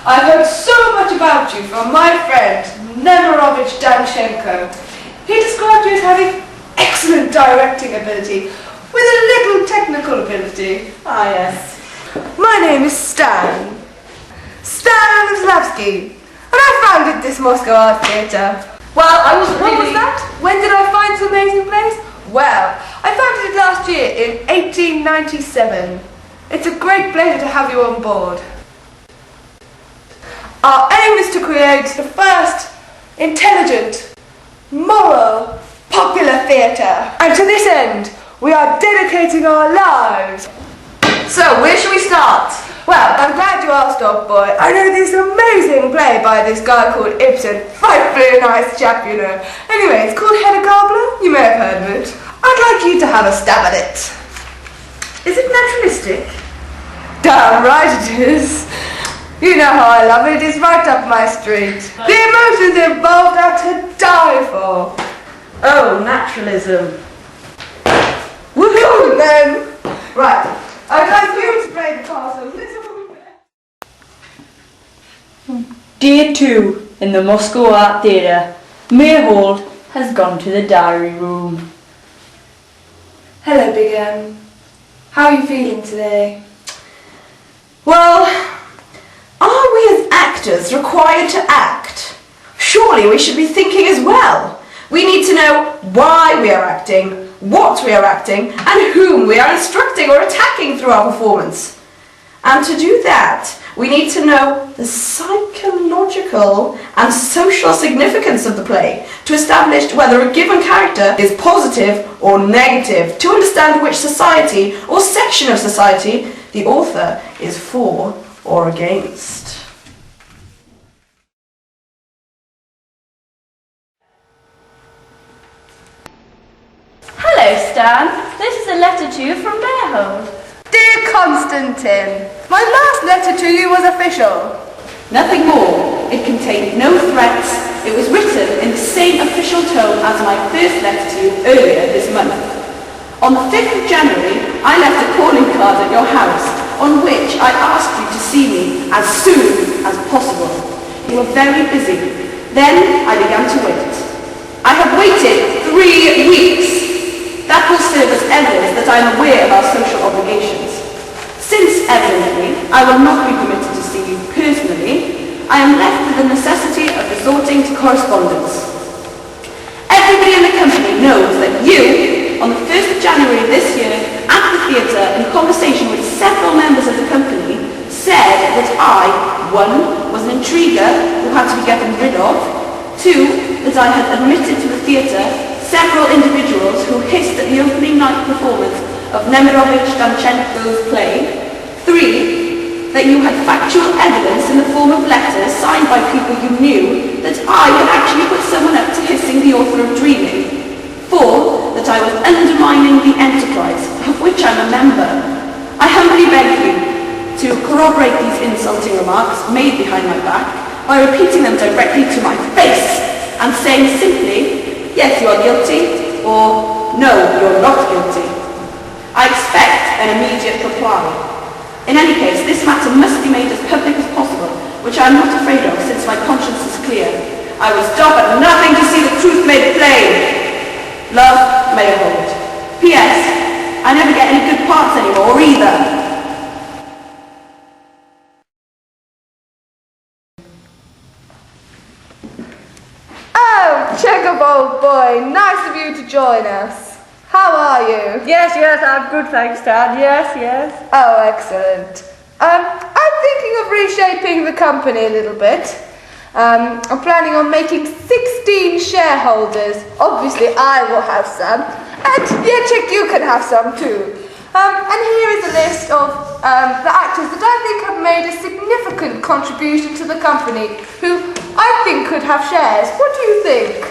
I've heard so much about you from my friend, Meyerhold. He described you as having excellent directing ability with a little technical ability. Ah, yes. My name is Stanislavski, and I founded this Moscow Art Theatre. Well, I wasn't What really... was that? When did I find this amazing place? Well, I founded it last year in 1897. It's a great pleasure to have you on board. Our aim is to create the first intelligent, moral, popular theatre. And to this end, we are dedicating our lives. So, where should we start? Well, I'm glad you asked, old boy. I know this amazing play by this guy called Ibsen. Frightfully nice chap, you know. Anyway, it's called Hedda Gabler. You may have heard of it. I'd like you to have a stab at it. Is it naturalistic? Damn right it is. You know how I love it. It's right up my street. The emotions involved are to die for. Oh, naturalism. Woohoo, then. Right. I'd like you to spray the castle. Day 2 in the Moscow Art Theatre. Meyerhold has gone to the diary room. Hello, Big M. How are you feeling today? Well, are we as actors required to act? Surely we should be thinking as well. We need to know why we are acting, what we are acting, and whom we are instructing or attacking through our performance. And to do that, we need to know the psychological and social significance of the play to establish whether a given character is positive or negative, to understand which society or section of society the author is for or against. Hello, Stan. This is a letter to you from Meyerhold. Dear Constantine, my last letter to you was official. Nothing more. It contained no threats. It was written in the same official tone as my first letter to you earlier this month. On the 5th of January, I left a calling card at your house on which I asked you to see me as soon as possible. You were very busy. Then I began to wait. I have waited 3 weeks. That will serve as evidence that I am aware of our social obligations. Since, evidently, I will not be permitted to see you personally, I am left with the necessity of resorting to correspondence. Everybody in the company knows that you, on the 1st of January this year, at the theatre, in conversation with several members of the company, said that I, 1, was an intriguer who had to be gotten rid of, 2, that I had admitted to the theatre several individuals who hissed at the opening night performance of Meyerhold-Stanislavski's play, 3, that you had factual evidence in the form of letters signed by people you knew that I had actually put someone up to hissing the author of Dreaming, 4, that I was undermining the enterprise, of which I'm a member. I humbly beg you to corroborate these insulting remarks made behind my back by repeating them directly to my face and saying simply, yes, you are guilty, or no, you're not guilty. I expect an immediate reply. In any case, this matter must be made as public as possible, which I am not afraid of since my conscience is clear. I will stop at nothing to see the truth made plain. Love, Meyerhold. P.S. I never get any good parts anymore either. Check-up, old boy. Nice of you to join us. How are you? Yes, I'm good, thanks, Stan. Yes. Oh, excellent. I'm thinking of reshaping the company a little bit. I'm planning on making 16 shareholders. Obviously, I will have some. And, yeah, Chick, you can have some too. And here is a list of the actors that I think have made a significant contribution to the company, who I think could have shares. What do you think?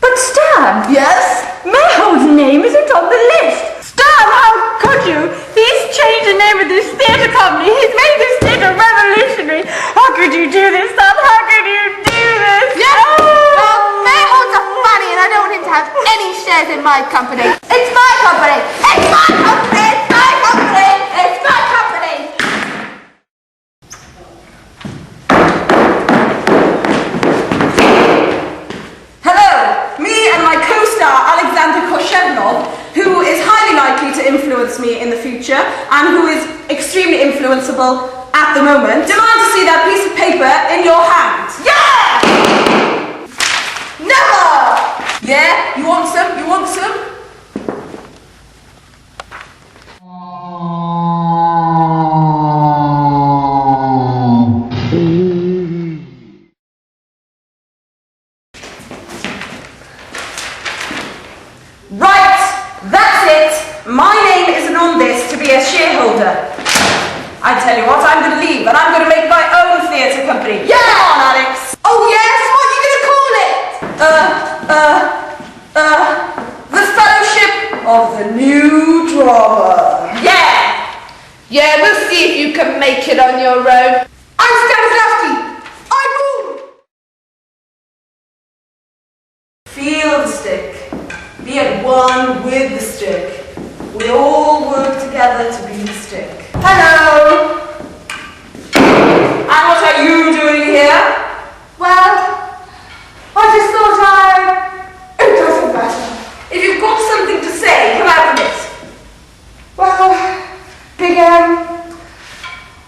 But Stan! Yes? Meyerhold's name isn't on the list! Stan, how could you? He's changed the name of this theatre company. He's made this theatre revolutionary. How could you do this, Stan? How could you do this? Yes! Well, Meyerhold's a funny and I don't want him to have any shares in my company. It's my company! It's my company! It's my company! It's my company! who is extremely influenceable at the moment, demand to see that piece of paper in your hand. Yeah! Never! Yeah? You want some? You want some? Right! That's it! My name isn't on this to be a shareholder. I tell you what, I'm going to leave and I'm going to make my own theatre company. Yeah! Come on, Alex! Oh yes, what are you going to call it? The Fellowship of the New Drama. Yeah! Yeah, we'll see if you can make it on your own. I'm Stanislavski. I rule. Feel the stick. Be at one with the stick. We all work together to be the stick. Hello! And what are you doing here? Well, I just thought it doesn't matter. If you've got something to say, come out of it. Well, Big M,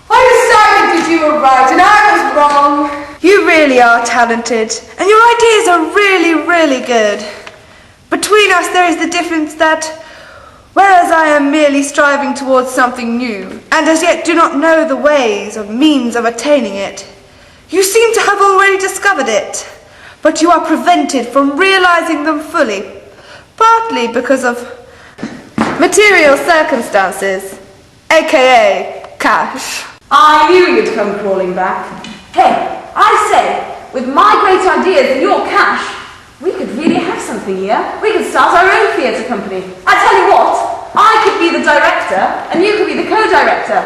I decided that you were right and I was wrong. You really are talented and your ideas are really, really good. Between us there is the difference that whereas I am merely striving towards something new and as yet do not know the ways or means of attaining it, you seem to have already discovered it, but you are prevented from realizing them fully, partly because of material circumstances, aka cash. I knew you'd come crawling back. Hey, I say, with my great ideas and your cash, we could really have something here. We could start our own theatre company. I tell you what, I could be the director and you could be the co-director.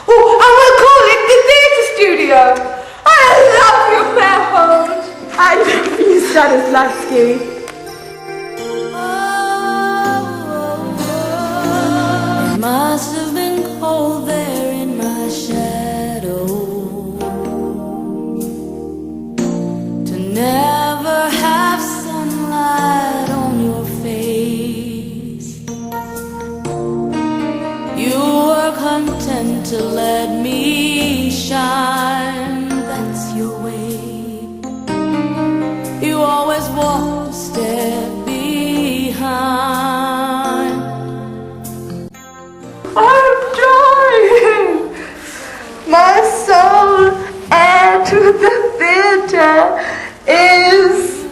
Oh, and we'll call it the theatre studio. I love you, Meyerhold. I love you, Stanislavski. It must have been cold there in my shadow to never have sunlight on your face. You were content to let me shine, that's your way. You always walk a step behind. I'm dying. My soul heir to the theatre is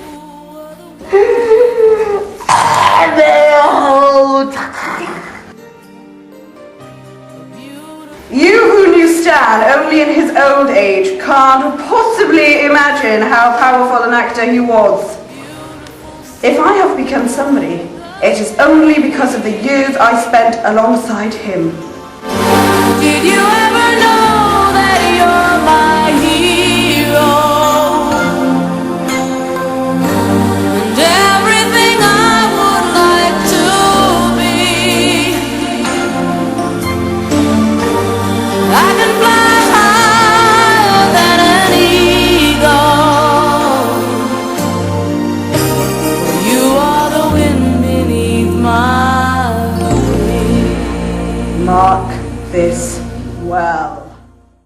Meyerhold. You who knew Stan only in his old age can't possibly imagine how powerful an actor he was. If I have become somebody, it is only because of the years I spent alongside him. Did you ever know